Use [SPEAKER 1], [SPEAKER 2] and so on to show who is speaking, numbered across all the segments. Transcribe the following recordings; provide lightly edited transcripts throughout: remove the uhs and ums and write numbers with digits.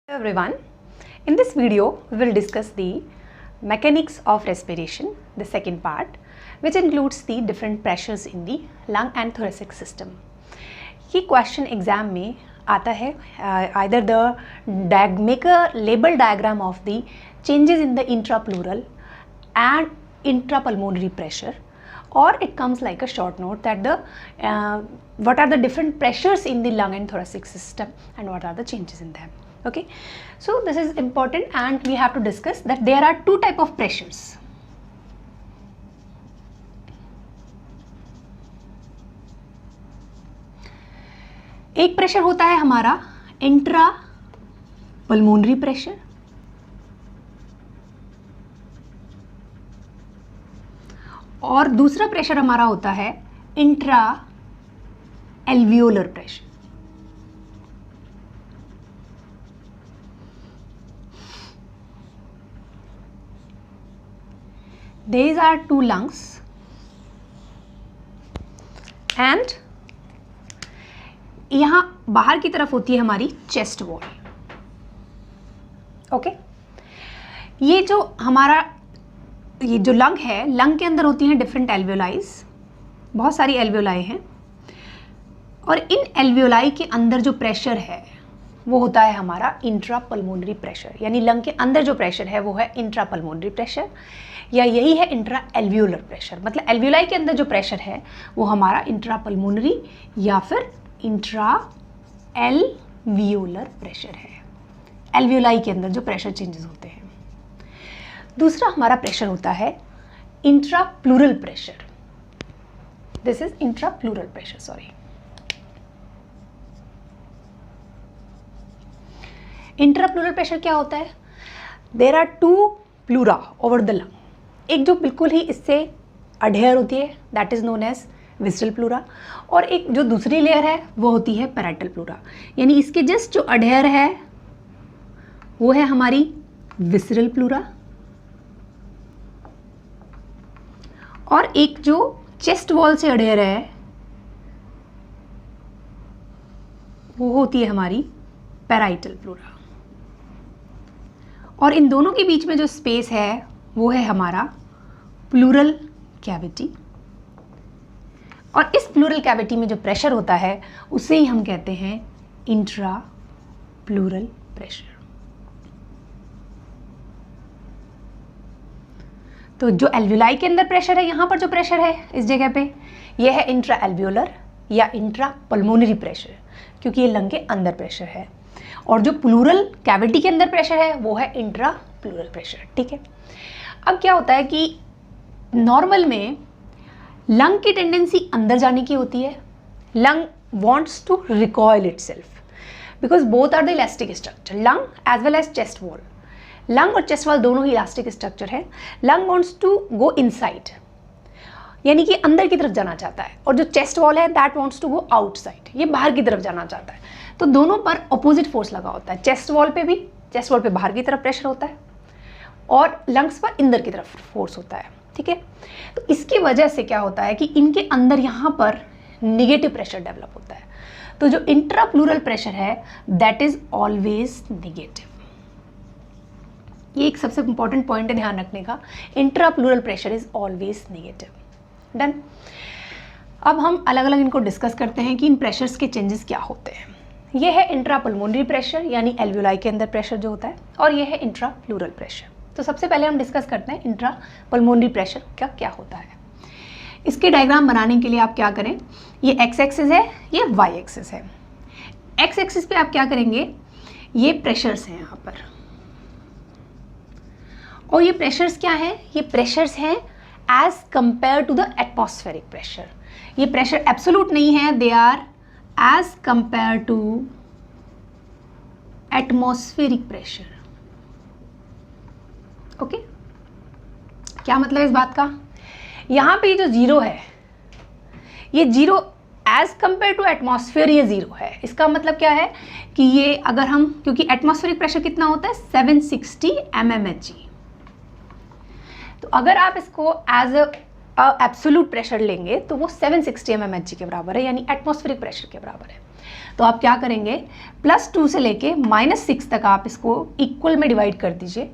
[SPEAKER 1] Hello everyone, in this video we will discuss the mechanics of respiration, the second part, which includes the different pressures in the lung and thoracic system. ये question exam में आता है either the make a label diagram of the changes in the intrapleural and intrapulmonary pressure, or it comes like a short note that the what are the different pressures in the lung and thoracic system and what are the changes in them. Okay, so this is important and we have to discuss that there are two type of pressures. एक pressure होता है हमारा intra pulmonary pressure, और दूसरा pressure हमारा होता है intra alveolar pressure. These are two lungs and यहाँ बाहर की तरफ होती है हमारी चेस्ट वॉल. ओके, ये जो हमारा ये जो लंग है, लंग के अंदर होती हैं डिफरेंट एल्वियोलाइज, बहुत सारी एल्वियोलाई हैं, और इन एल्वियोलाई के अंदर जो प्रेशर है वो होता है हमारा इंट्रापल्मोनरी प्रेशर. यानी लंग के अंदर जो प्रेशर है वो है इंट्रापल्मोनरी प्रेशर, या यही है इंट्रा एल्वियोलर प्रेशर. मतलब एल्वियोलाई के अंदर जो प्रेशर है वो हमारा इंट्रापल्मोनरी या फिर इंट्रा एल्वियोलर प्रेशर है. एल्वियोलाई के अंदर जो प्रेशर चेंजेस होते हैं. दूसरा हमारा प्रेशर होता है intrapleural pressure. This is intrapleural pressure. Sorry, intrapleural pressure क्या होता है? There are two pleura over the lung. एक जो बिल्कुल ही इससे अडेयर होती है that is known as visceral pleura, और एक जो दूसरी लेयर है वो होती है पैराइटल प्लूरा. यानी इसके जस्ट जो अडेयर है वो है हमारी विसरल प्लूरा, और एक जो चेस्ट वॉल से अडेयर है वो होती है हमारी पैराइटल प्लूरा, और इन दोनों के बीच में जो स्पेस है वो है हमारा प्लूरल कैविटी. और इस प्लूरल कैविटी में जो प्रेशर होता है उसे ही हम कहते हैं इंट्रा प्लूरल प्रेशर. तो जो एल्वियोलाई के अंदर प्रेशर है, यहाँ पर जो प्रेशर है इस जगह पे, ये है इंट्रा एल्वियोलर या इंट्रा पल्मोनरी प्रेशर, क्योंकि ये लंग के अंदर प्रेशर है. और जो प्लूरल कैविटी के अंदर प्रेशर है वो है इंट्रा प्लूरल प्रेशर. ठीक है, अब क्या होता है कि नॉर्मल में लंग की टेंडेंसी अंदर जाने की होती है. Lung wants to recoil itself because both are the elastic structure, lung as well as chest wall. Lung और चेस्ट वॉल दोनों ही इलास्टिक स्ट्रक्चर है. Lung wants to go inside, यानी कि अंदर की तरफ जाना चाहता है, और जो चेस्ट वॉल है that wants to go outside, ये बाहर की तरफ जाना चाहता है. तो दोनों पर ऑपोजिट फोर्स लगा होता है. चेस्ट वॉल पे भी, चेस्ट वॉल पे बाहर की तरफ प्रेशर होता है, और लंग्स पर अंदर की तरफ फोर्स होता है. ठीक है, तो इसकी वजह से क्या होता है कि इनके अंदर यहाँ पर निगेटिव प्रेशर डेवलप होता है. तो जो इंट्राप्लूरल प्रेशर है दैट इज ऑलवेज निगेटिव. ये एक सबसे इंपॉर्टेंट पॉइंट है ध्यान रखने का. Intrapleural pressure is always negative. Done. अब हम अलग अलग इनको डिस्कस करते हैं कि इन प्रेशर्स के चेंजेस क्या होते हैं. ये है इंट्रापल्मोनरी प्रेशर यानी एल्वियोलाई के अंदर प्रेशर जो होता है, और ये है इंट्राप्लूरल प्रेशर. तो सबसे पहले हम डिस्कस करते हैं इंट्रापल्मोनरी प्रेशर का क्या होता है. इसके डायग्राम बनाने के लिए आप क्या करें, ये एक्स एक्सिस है, ये वाई एक्सिस है. एक्स एक्सिस पे आप क्या करेंगे, ये प्रेशर्स हैं यहाँ पर, और ये प्रेशर्स क्या हैं, ये प्रेशर्स हैं as compare to the atmospheric pressure. ये प्रेशर एब्सोल्यूट नहीं है, they are as compare to atmospheric pressure. Okay, क्या मतलब इस बात का? यहाँ पे जो जीरो है, ये zero as compare to atmosphere ये जीरो है. इसका मतलब क्या है कि ये अगर हम, क्योंकि एटमॉस्फेरिक प्रेशर कितना होता है 760 mmHg, तो अगर आप इसको एज एब्सोल्यूट प्रेशर लेंगे तो वो 760 mmHg के बराबर है, यानी एटमॉस्फेरिक प्रेशर के बराबर है। तो आप क्या करेंगे, +2 से लेके -6 तक आप इसको इक्वल में डिवाइड कर दीजिए।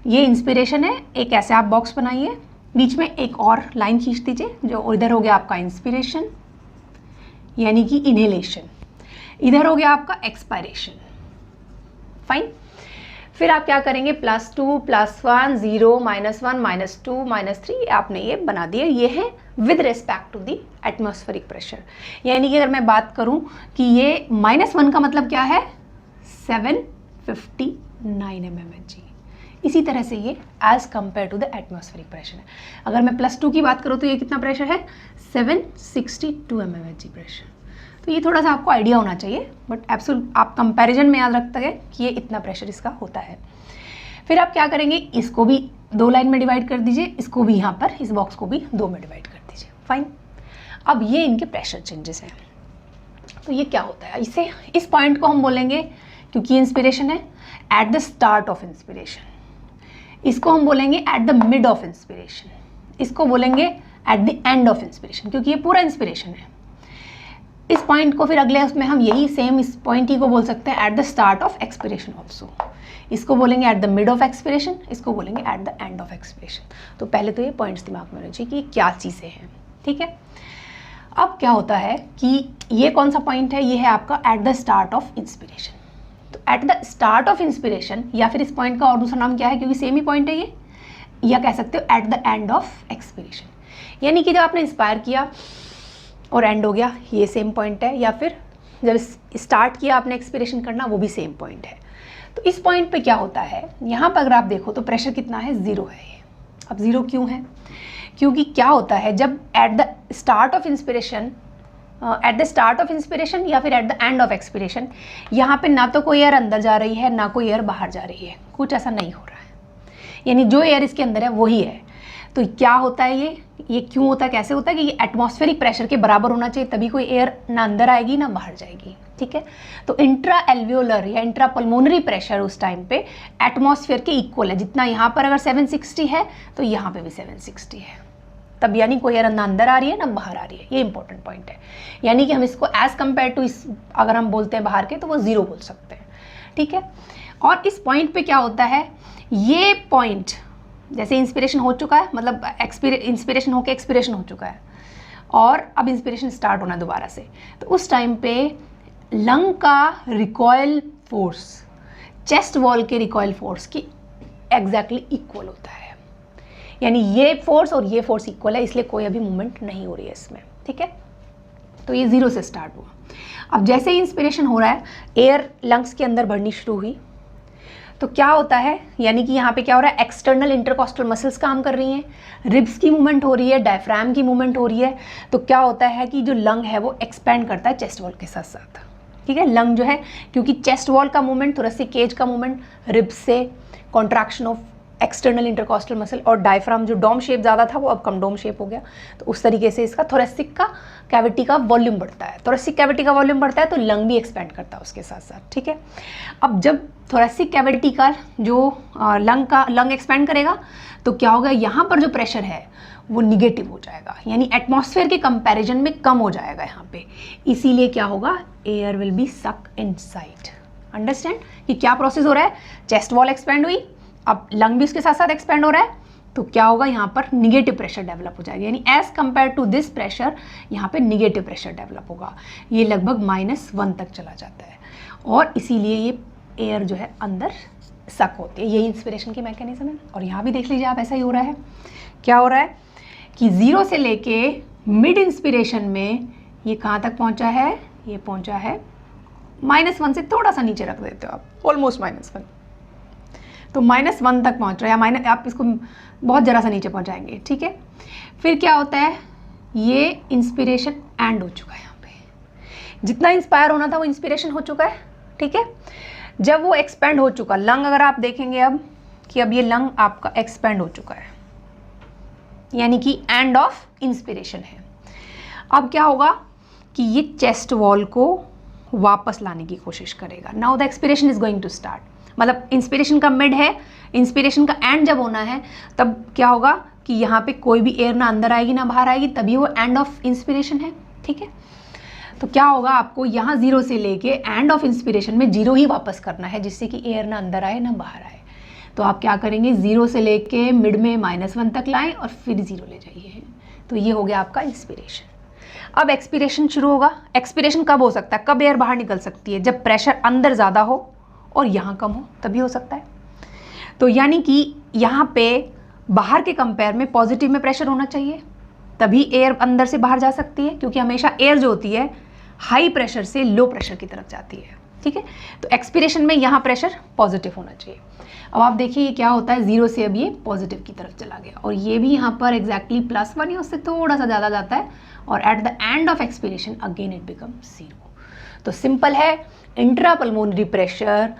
[SPEAKER 1] ये इंस्पिरेशन है, एक ऐसे आप बॉक्स बनाइए, बीच में एक और लाइन खींच दीजिए, जो इधर हो गया आपका इंस्पिरेशन यानी कि इनहेलेशन, इधर हो गया आपका एक्सपायरेशन। फाइन। फिर आप क्या करेंगे, +2 +1 0 -1 -2 -3 आपने ये बना दिए। ये है with respect to the atmospheric pressure. यानी कि अगर मैं बात करूं कि ये -1 का मतलब क्या है, 759 mmHg। इसी तरह से ये as compare to the atmospheric pressure है। अगर मैं +2 की बात करूं तो ये कितना प्रेशर है, 762 mmHg प्रेशर। तो ये थोड़ा सा आपको आइडिया होना चाहिए, बट एब्सोल्यूट आप कंपैरिजन में याद रखते हैं कि ये इतना प्रेशर इसका होता है। फिर आप क्या करेंगे, इसको भी 2 लाइन में डिवाइड कर दीजिए, इसको भी यहाँ पर इस बॉक्स को भी 2 में डिवाइड कर दीजिए। फाइन। अब ये इनके प्रेशर चेंजेस हैं। तो ये क्या होता है, इसे इस पॉइंट को हम बोलेंगे, क्योंकि इंस्पिरेशन है, eight the start of inspiration. इसको हम बोलेंगे at the mid of inspiration. इसको बोलेंगे at the end of inspiration, क्योंकि ये पूरा इंस्पिरेशन है। इस पॉइंट को फिर अगले उसमें हम यही सेम इस पॉइंट ही को बोल सकते हैं eight the start of expiration also. इसको बोलेंगे at the mid of expiration, इसको बोलेंगे at the end of expiration. तो पहले तो ये पॉइंट्स दिमाग में होने चाहिए कि क्या चीज़ें हैं, ठीक है। अब क्या होता है कि ये कौन सा पॉइंट है, ये है आपका at the start of inspiration. तो at the start of inspiration, या फिर इस पॉइंट का और दूसरा नाम क्या है, क्योंकि सेम ही पॉइंट है ये, या कह सकते हो at the end of expiration. यानी कि जब आपने इंस्पायर किया और एंड हो गया, ये सेम पॉइंट है, या फिर जब स्टार्ट किया आपने एक्सपिरेशन करना, वो भी सेम पॉइंट है। तो इस पॉइंट पे क्या होता है, यहाँ पर अगर आप देखो तो प्रेशर कितना है, 0 है ये। अब 0 क्यों है, क्योंकि क्या होता है जब eight the start of inspiration, या फिर at the end of expiration, यहाँ पे ना तो कोई एयर अंदर जा रही है ना कोई एयर बाहर जा रही है, कुछ ऐसा नहीं हो रहा है, यानी जो एयर इसके अंदर है वही है। तो क्या होता है ये क्यों होता है, कैसे होता है कि ये एटमॉस्फेरिक प्रेशर के बराबर होना चाहिए, तभी कोई एयर ना अंदर आएगी ना बाहर जाएगी, ठीक है। तो इंट्रा एल्वियोलर या इंट्रा पल्मोनरी प्रेशर उस टाइम पे एटमॉस्फेयर के इक्वल है। जितना यहाँ पर अगर 760 है तो यहाँ पे भी 760 है, तब यानी कोई एयर ना अंदर आ रही है ना बाहर आ रही है। ये इंपॉर्टेंट पॉइंट है। यानी कि हम इसको एज कम्पेयर टू इस, अगर हम बोलते हैं बाहर के, तो वो 0 बोल सकते हैं, ठीक है। और इस पॉइंट पे क्या होता है, ये पॉइंट जैसे इंस्पिरेशन हो चुका है, मतलब इंस्पिरेशन होकर एक्सपिरेशन हो चुका है, और अब इंस्पिरेशन स्टार्ट होना दोबारा से, तो उस टाइम पे लंग का रिकॉयल फोर्स चेस्ट वॉल के रिकॉयल फोर्स की एग्जैक्टली इक्वल होता है। यानी ये फोर्स और ये फोर्स इक्वल है, इसलिए कोई अभी मूवमेंट नहीं हो रही है इसमें, ठीक है। तो ये 0 से स्टार्ट हुआ। अब जैसे ही इंस्पिरेशन हो रहा है, एयर लंग्स के अंदर बढ़नी शुरू हुई, तो क्या होता है, यानी कि यहाँ पे क्या हो रहा है, एक्सटर्नल इंटरकॉस्टल मसल्स काम कर रही हैं, रिब्स की मूवमेंट हो रही है, डायफ्राम की मूवमेंट हो रही है। तो क्या होता है कि जो लंग है वो एक्सपैंड करता है चेस्ट वॉल के साथ साथ, ठीक है। लंग जो है, क्योंकि चेस्ट वॉल का मूवमेंट, थोरेसिक केज का मूवमेंट, रिब्स से contraction of external intercostal muscle, और डायफ्राम जो डोम शेप ज़्यादा था वो अब कम डोम शेप हो गया। तो उस तरीके से इसका थोरेसिक का कैविटी का वॉल्यूम बढ़ता है। थोरेसिक कैविटी का वॉल्यूम बढ़ता है तो लंग भी एक्सपैंड करता है उसके साथ साथ, ठीक है। अब जब थोरेसिक कैविटी का जो लंग एक्सपैंड करेगा तो क्या होगा, यहाँ पर जो प्रेशर है वो निगेटिव हो जाएगा, यानी एटमॉस्फेयर के कंपैरिजन में कम हो जाएगा यहाँ पे। इसीलिए क्या होगा, एयर विल बी सक इनसाइड। अंडरस्टैंड कि क्या प्रोसेस हो रहा है, चेस्ट वॉल एक्सपैंड हुई, अब लंग भी उसके साथ साथ एक्सपैंड हो रहा है, तो क्या होगा, यहाँ पर निगेटिव प्रेशर डेवलप हो जाएगा, यानी as compare to this pressure यहाँ पे निगेटिव प्रेशर डेवलप होगा। ये लगभग -1 तक चला जाता है, और इसीलिए ये एयर जो है अंदर सक होती है। यही इंस्पिरेशन की मैकेनिज्म है। और यहाँ भी देख लीजिए आप, ऐसा ही हो रहा है। क्या हो रहा है कि 0 से लेके मिड इंस्पिरेशन में ये कहाँ तक पहुँचा है, ये पहुँचा है -1 से थोड़ा सा नीचे रख देते हो आप, ऑलमोस्ट -1, तो -1 तक पहुँच रहा है, या आप इसको बहुत ज़रा सा नीचे पहुँचाएंगे, ठीक है। फिर क्या होता है, ये इंस्पिरेशन एंड हो चुका है, यहाँ पे जितना इंस्पायर होना था वो इंस्पिरेशन हो चुका है, ठीक है। जब वो एक्सपेंड हो चुका, लंग अगर आप देखेंगे अब कि अब ये लंग आपका एक्सपेंड हो चुका है, यानी कि एंड ऑफ इंस्पिरेशन है। अब क्या होगा कि ये चेस्ट वॉल को वापस लाने की कोशिश करेगा। Now the expiration is going to start, मतलब इंस्पिरेशन का मिड है, इंस्पिरेशन का एंड जब होना है तब क्या होगा कि यहाँ पे कोई भी एयर ना अंदर आएगी ना बाहर आएगी, तभी वो एंड ऑफ इंस्पिरेशन है। ठीक है, तो क्या होगा, आपको यहाँ 0 से लेके एंड ऑफ इंस्पिरेशन में 0 ही वापस करना है, जिससे कि एयर ना अंदर आए ना बाहर आए। तो आप क्या करेंगे, 0 से लेके मिड में -1 तक लाएं और फिर 0 ले जाइए। तो ये हो गया आपका इंस्पिरेशन। अब एक्सपिरेशन शुरू होगा। एक्सपिरेशन कब हो सकता है, कब एयर बाहर निकल सकती है, जब प्रेशर अंदर ज़्यादा हो और यहाँ कम हो, तभी हो सकता है। तो यानी कि यहाँ पे बाहर के कंपेयर में पॉजिटिव में प्रेशर होना चाहिए, तभी एयर अंदर से बाहर जा सकती है, क्योंकि हमेशा एयर जो होती है हाई प्रेशर से लो प्रेशर की तरफ जाती है। ठीक है, तो एक्सपिरेशन में यहाँ प्रेशर पॉजिटिव होना चाहिए। अब आप देखिए ये क्या होता है, 0 से अब ये पॉजिटिव की तरफ चला गया और ये भी यहाँ पर एग्जैक्टली +1 या उससे थोड़ा सा ज़्यादा जाता है, और at the end of expiration again it become 0। तो सिंपल है, इंट्रा पल्मोनरी प्रेशर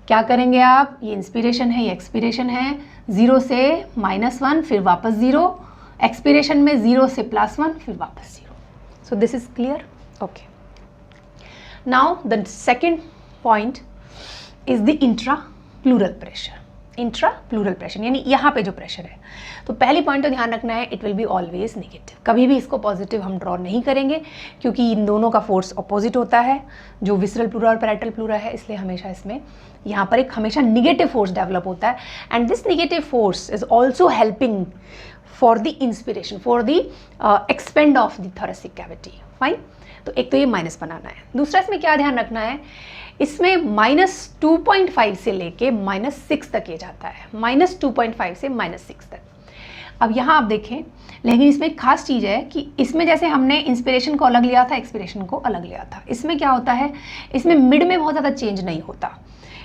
[SPEAKER 1] क्या करेंगे आप, ये इंस्पिरेशन है ये एक्सपिरेशन है, 0 से -1 फिर वापस 0, एक्सपिरेशन में 0 से +1 फिर वापस 0। So this is clear, okay. Now the second point is the intra plural pressure. Intra plural pressure यानी यहाँ पे जो प्रेशर है, तो पहली पॉइंट तो ध्यान रखना है, it will be always negative. कभी भी इसको पॉजिटिव हम ड्रॉ नहीं करेंगे, क्योंकि इन दोनों का फोर्स अपोजिट होता है, जो विसरल प्लूरा और पैरेटल प्लूरा है, इसलिए हमेशा इसमें यहाँ पर एक हमेशा निगेटिव फोर्स डेवलप होता है। And this negative force is also helping for the inspiration, for the expand of the thoracic cavity. Fine, तो एक तो ये माइनस बनाना है। दूसरा इसमें क्या ध्यान रखना है, इसमें -2.5 से लेके -6 तक ये जाता है, -2.5 से -6 तक। अब यहाँ आप देखें, लेकिन इसमें एक खास चीज़ है कि इसमें जैसे हमने इंस्पिरेशन को अलग लिया था, एक्सपिरेशन को अलग लिया था, इसमें क्या होता है, इसमें मिड में बहुत ज़्यादा चेंज नहीं होता,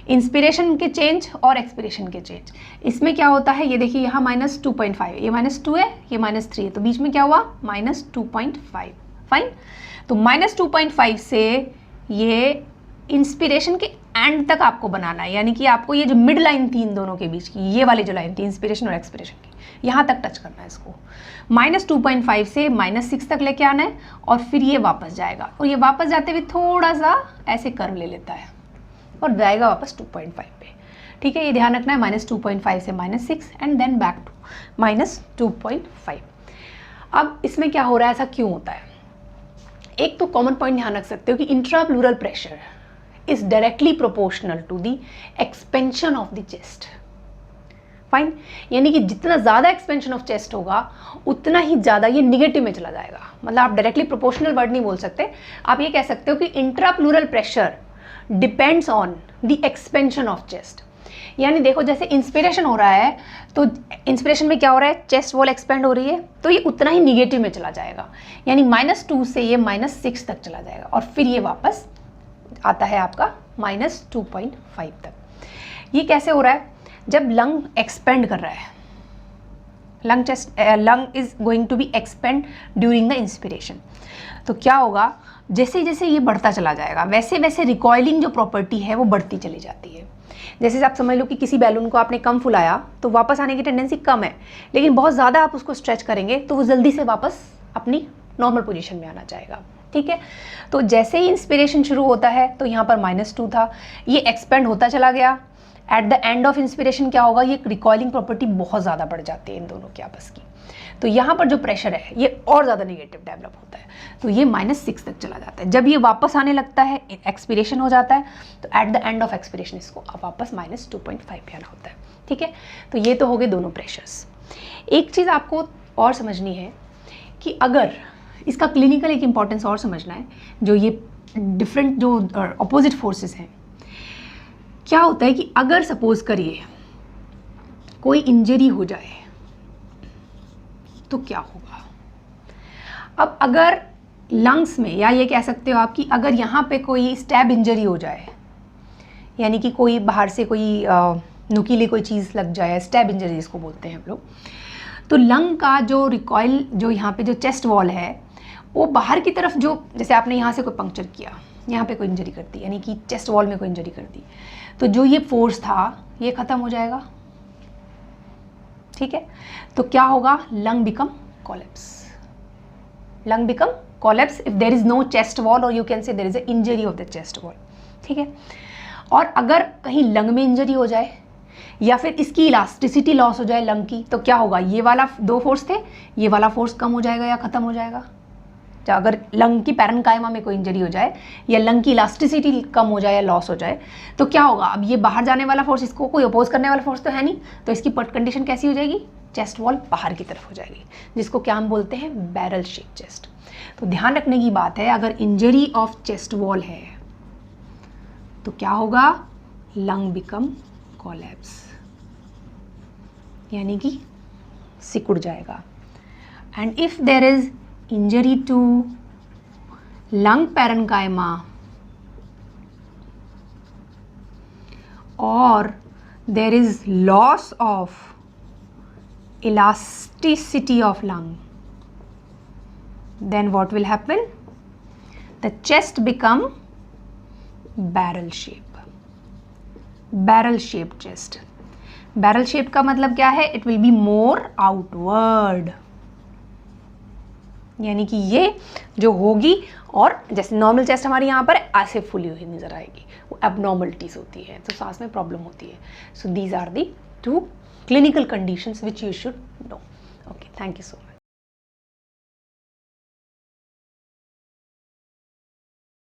[SPEAKER 1] इंस्पिरेशन के चेंज और एक्सपिरेशन के चेंज। इसमें क्या होता है, ये देखिए यहाँ -2.5, ये -2 है, ये -3 है, तो बीच में क्या हुआ, -2.5। फाइन, तो -2.5 से ये इंस्पिरेशन के एंड तक आपको बनाना है, यानी कि आपको ये जो मिड लाइन थी इन दोनों के बीच की, ये वाली जो लाइन थी इंस्पिरेशन और एक्सपिरेशन की, यहाँ तक टच करना है इसको। -2.5 से -6 तक लेके आना है और फिर ये वापस जाएगा, और ये वापस जाते हुए थोड़ा सा ऐसे कर्व ले लेता है और जाएगा वापस 2.5 पे। ठीक है, ये ध्यान रखना है, -2.5 से -6 एंड देन बैक टू -2.5। अब इसमें क्या हो रहा है, ऐसा क्यों होता है, एक तो कॉमन पॉइंट ध्यान रख सकते हो कि intra plural pressure is directly proportional to the expansion of the chest. Fine, यानी कि जितना ज़्यादा एक्सपेंशन ऑफ चेस्ट होगा उतना ही ज़्यादा ये निगेटिव में चला जाएगा। मतलब आप डायरेक्टली प्रोपोर्शनल वर्ड नहीं बोल सकते, आप ये कह सकते हो कि intra plural pressure depends on the expansion of chest. यानी देखो, जैसे इंस्पिरेशन हो रहा है तो इंस्पिरेशन में क्या हो रहा है, चेस्ट वॉल एक्सपेंड हो रही है, तो ये उतना ही निगेटिव में चला जाएगा, यानी -2 से ये -6 तक चला जाएगा और फिर ये वापस आता है आपका -2.5 तक। ये कैसे हो रहा है, जब लंग एक्सपेंड कर रहा है, lung is going to be expand during the inspiration, तो क्या होगा, जैसे जैसे ये बढ़ता चला जाएगा वैसे वैसे रिकॉइलिंग जो प्रॉपर्टी है वो बढ़ती चली जाती है। जैसे आप समझ लो कि किसी बैलून को आपने कम फुलाया तो वापस आने की टेंडेंसी कम है, लेकिन बहुत ज़्यादा आप उसको स्ट्रेच करेंगे तो वो जल्दी से वापस अपनी नॉर्मल पोजीशन में आना चाहेगा। ठीक है, तो जैसे ही इंस्पिरेशन शुरू होता है तो यहाँ पर -2 था, ये एक्सपेंड होता चला गया, at the end of inspiration क्या होगा, ये रिकॉइलिंग प्रॉपर्टी बहुत ज़्यादा बढ़ जाती है इन दोनों की आपस की, तो यहाँ पर जो प्रेशर है ये और ज़्यादा निगेटिव डेवलप होता है, तो ये -6 तक चला जाता है। जब ये वापस आने लगता है, एक्सपिरेशन हो जाता है, तो at the end of expiration इसको अब वापस -2.5 पे आना होता है। ठीक है, तो ये तो हो गए दोनों प्रेशर्स। एक चीज़ आपको और समझनी है कि अगर इसका क्लिनिकल एक इम्पॉर्टेंस और समझना है, जो ये डिफरेंट जो अपोजिट फोर्सेस हैं, क्या होता है कि अगर सपोज करिए कोई इंजरी हो जाए तो क्या होगा। अब अगर लंग्स में, या ये कह सकते हो आप कि अगर यहाँ पे कोई स्टैब इंजरी हो जाए, यानी कि कोई बाहर से कोई नुकीली कोई चीज़ लग जाए, स्टैब इंजरी जिसको बोलते हैं हम लोग, तो लंग का जो रिकॉइल, जो यहाँ पे जो चेस्ट वॉल है वो बाहर की तरफ, जो जैसे आपने यहाँ से कोई पंक्चर किया, यहाँ पे कोई इंजरी कर दी, यानी कि चेस्ट वॉल में कोई इंजरी कर दी, तो जो ये फोर्स था ये ख़त्म हो जाएगा। ठीक है, तो क्या होगा, lung become collapse, lung become collapse if there is no chest wall, और you can say there is a injury of the chest wall. ठीक है, और अगर कहीं लंग में इंजरी हो जाए या फिर इसकी इलास्टिसिटी लॉस हो जाए लंग की, तो क्या होगा, ये वाला 2 फोर्स थे, ये वाला फोर्स कम हो जाएगा या खत्म हो जाएगा। तो अगर लंग की पैरेन्काइमा में कोई इंजरी हो जाए या लंग की इलास्टिसिटी कम हो जाए या लॉस हो जाए तो क्या होगा, अब ये बाहर जाने वाला फोर्स, इसको कोई अपोज करने वाला फोर्स तो है नहीं, तो इसकी पट कंडीशन कैसी हो जाएगी, चेस्ट वॉल बाहर की तरफ हो जाएगी, जिसको क्या हम बोलते हैं, बैरल शेप चेस्ट। तो ध्यान रखने की बात है, अगर इंजरी ऑफ चेस्ट वॉल है तो क्या होगा, लंग बिकम कोलैप्स, यानी कि सिकुड़ जाएगा। And if there is injury to lung parenchyma or there is loss of elasticity of lung, then what will happen, the chest become barrel shape, barrel shaped chest। barrel shape का मतलब क्या है, it will be more outward, यानी कि ये जो होगी और जैसे नॉर्मल चेस्ट हमारी यहाँ पर ऐसे फुली हुई नजर आएगी, वो एबनॉर्मलिटीज होती है, तो सांस में प्रॉब्लम होती है। So these are the 2 clinical conditions which you should know. Okay, thank you so much.